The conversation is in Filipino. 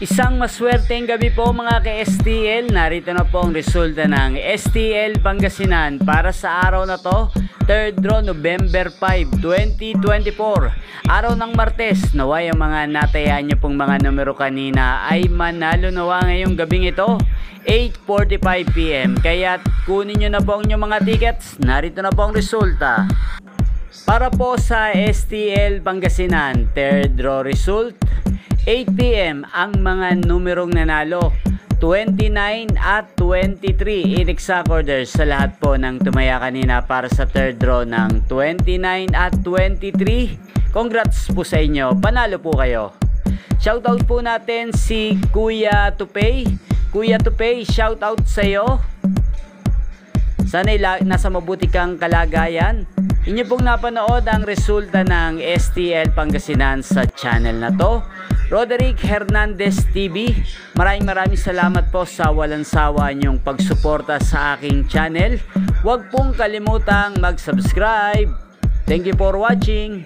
Isang maswerteng gabi po mga ka-STL. Narito na po ang resulta ng STL Pangasinan para sa araw na to, 3rd draw November 5, 2024. Araw ng Martes. Naway ang mga natayaan nyo pong mga numero kanina ay manalo nawa ngayong gabing ito, 8:45 PM. Kaya kunin nyo na po ang inyong mga tickets. Narito na po ang resulta. Para po sa STL Pangasinan, 3rd draw result, 8 PM ang mga numerong nanalo, 29 at 23 in exact order sa lahat po ng tumaya kanina para sa 3rd draw ng 29 at 23. Congrats po sa inyo, panalo po kayo. Shoutout po natin si Kuya Tupay. Kuya Tupay, shoutout sa iyo. Sana'y nasa mabuti kang kalagayan. Inyo pong napanood ang resulta ng STL Pangasinan sa channel na to, Roderick Hernandez TV. Maraming salamat po sa walang sawa niyong pagsuporta sa aking channel. Huwag pong kalimutang mag-subscribe. Thank you for watching.